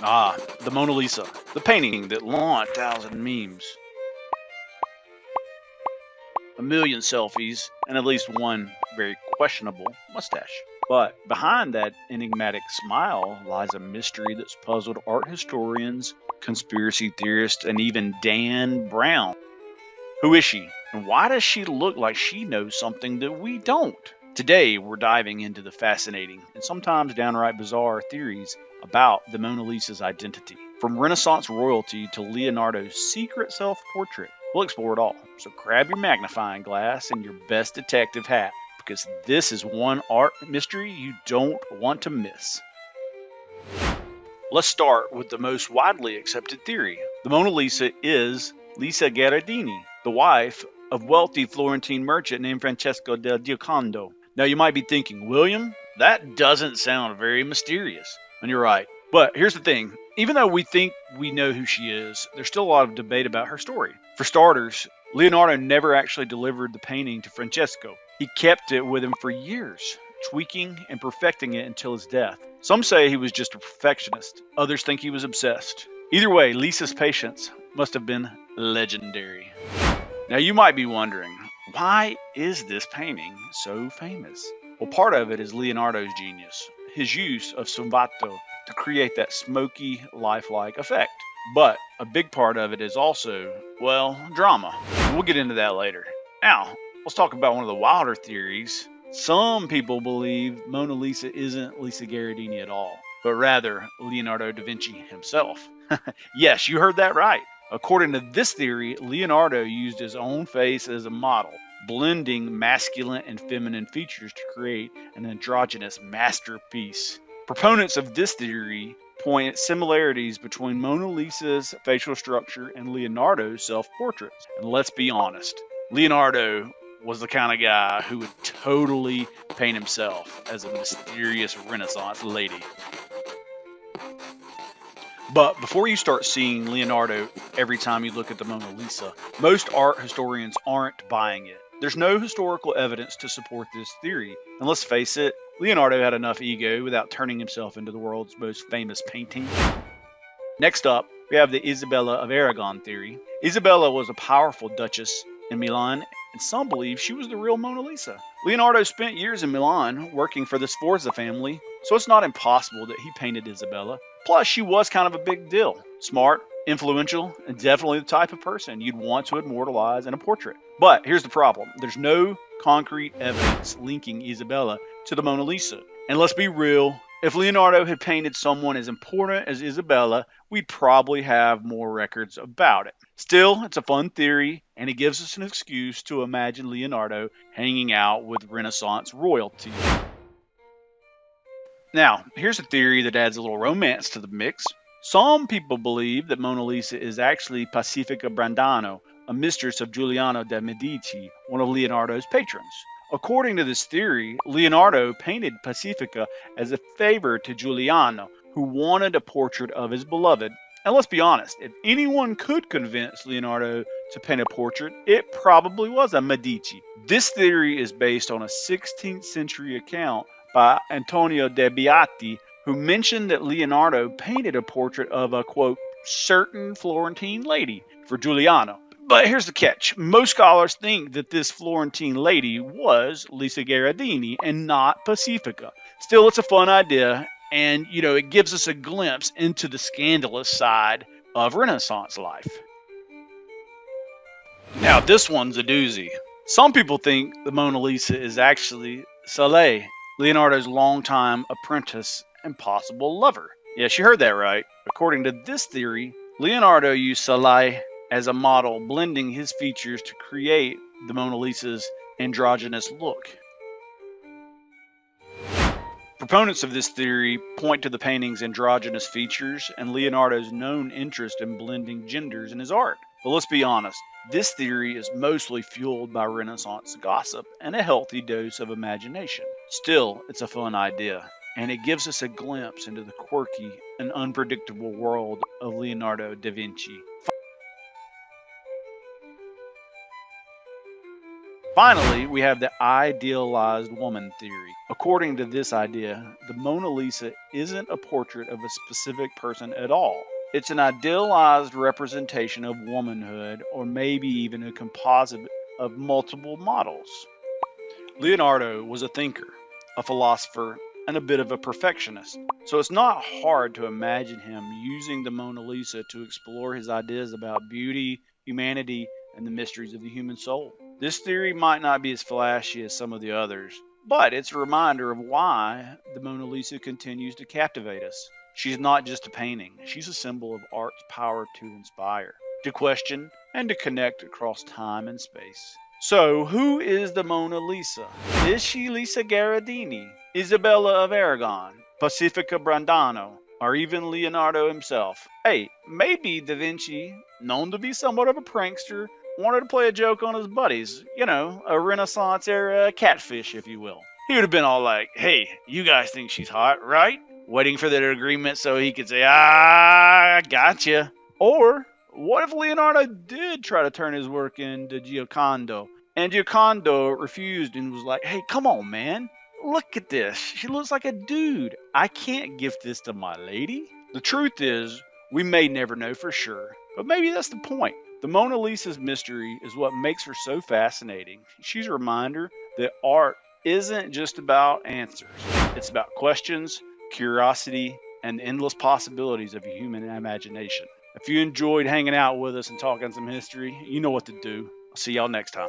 Ah, the Mona Lisa, the painting that launched 1,000 memes, a million selfies, and at least one very questionable mustache. But behind that enigmatic smile lies a mystery that's puzzled art historians, conspiracy theorists, and even Dan Brown. Who is she? And why does she look like she knows something that we don't? Today, we're diving into the fascinating and sometimes downright bizarre theories about the Mona Lisa's identity. From Renaissance royalty to Leonardo's secret self portrait, we'll explore it all. So grab your magnifying glass and your best detective hat, because this is one art mystery you don't want to miss. Let's start with the most widely accepted theory. The Mona Lisa is Lisa Gherardini, the wife of wealthy Florentine merchant named Francesco del Giocondo. Now you might be thinking, William, that doesn't sound very mysterious. And you're right. But here's the thing. Even though we think we know who she is, there's still a lot of debate about her story. For starters, Leonardo never actually delivered the painting to Francesco. He kept it with him for years, tweaking and perfecting it until his death. Some say he was just a perfectionist. Others think he was obsessed. Either way, Lisa's patience must have been legendary. Now you might be wondering, why is this painting so famous? Well, part of it is Leonardo's genius, his use of sfumato to create that smoky, lifelike effect. But a big part of it is also, well, drama. And we'll get into that later. Now, let's talk about one of the wilder theories. Some people believe Mona Lisa isn't Lisa Gherardini at all, but rather Leonardo da Vinci himself. Yes, you heard that right. According to this theory, Leonardo used his own face as a model, blending masculine and feminine features to create an androgynous masterpiece. Proponents of this theory point at similarities between Mona Lisa's facial structure and Leonardo's self-portraits. And let's be honest, Leonardo was the kind of guy who would totally paint himself as a mysterious Renaissance lady. But before you start seeing Leonardo every time you look at the Mona Lisa, most art historians aren't buying it. There's no historical evidence to support this theory. And let's face it, Leonardo had enough ego without turning himself into the world's most famous painting. Next up, we have the Isabella of Aragon theory. Isabella was a powerful duchess in Milan, and some believe she was the real Mona Lisa. Leonardo spent years in Milan working for the Sforza family, so it's not impossible that he painted Isabella. Plus, she was kind of a big deal. Smart, influential, and definitely the type of person you'd want to immortalize in a portrait. But here's the problem. There's no concrete evidence linking Isabella to the Mona Lisa. And let's be real, if Leonardo had painted someone as important as Isabella, we'd probably have more records about it. Still, it's a fun theory, and it gives us an excuse to imagine Leonardo hanging out with Renaissance royalty. Now, here's a theory that adds a little romance to the mix. Some people believe that Mona Lisa is actually Pacifica Brandano, a mistress of Giuliano de' Medici, one of Leonardo's patrons. According to this theory, Leonardo painted Pacifica as a favor to Giuliano, who wanted a portrait of his beloved. And let's be honest, if anyone could convince Leonardo to paint a portrait, it probably was a Medici. This theory is based on a 16th century account by Antonio de' Beati, who mentioned that Leonardo painted a portrait of a, quote, certain Florentine lady for Giuliano. But here's the catch. Most scholars think that this Florentine lady was Lisa Gherardini and not Pacifica. Still, it's a fun idea, and, it gives us a glimpse into the scandalous side of Renaissance life. Now, this one's a doozy. Some people think the Mona Lisa is actually Soleil, Leonardo's longtime apprentice and possible lover. Yes, you heard that right. According to this theory, Leonardo used Soleil as a model, blending his features to create the Mona Lisa's androgynous look. Proponents of this theory point to the painting's androgynous features and Leonardo's known interest in blending genders in his art. But let's be honest, this theory is mostly fueled by Renaissance gossip and a healthy dose of imagination. Still, it's a fun idea, and it gives us a glimpse into the quirky and unpredictable world of Leonardo da Vinci. Finally, we have the idealized woman theory. According to this idea, the Mona Lisa isn't a portrait of a specific person at all. It's an idealized representation of womanhood, or maybe even a composite of multiple models. Leonardo was a thinker, a philosopher, and a bit of a perfectionist, so it's not hard to imagine him using the Mona Lisa to explore his ideas about beauty, humanity, and the mysteries of the human soul. This theory might not be as flashy as some of the others, but it's a reminder of why the Mona Lisa continues to captivate us. She's not just a painting, she's a symbol of art's power to inspire, to question, and to connect across time and space. So, who is the Mona Lisa? Is she Lisa Gherardini, Isabella of Aragon, Pacifica Brandano, or even Leonardo himself? Hey, maybe Da Vinci, known to be somewhat of a prankster, wanted to play a joke on his buddies. You know, a Renaissance era catfish, if you will. He would have been all like, hey, you guys think she's hot, right? Waiting for their agreement so he could say, I gotcha. Or what if Leonardo did try to turn his work into Giocondo, and Giocondo refused and was like, hey, come on, man. Look at this. She looks like a dude. I can't gift this to my lady. The truth is, we may never know for sure, but maybe that's the point. The Mona Lisa's mystery is what makes her so fascinating. She's a reminder that art isn't just about answers, it's about questions, curiosity, and endless possibilities of human imagination. If you enjoyed hanging out with us and talking some history, you know what to do. I'll see y'all next time.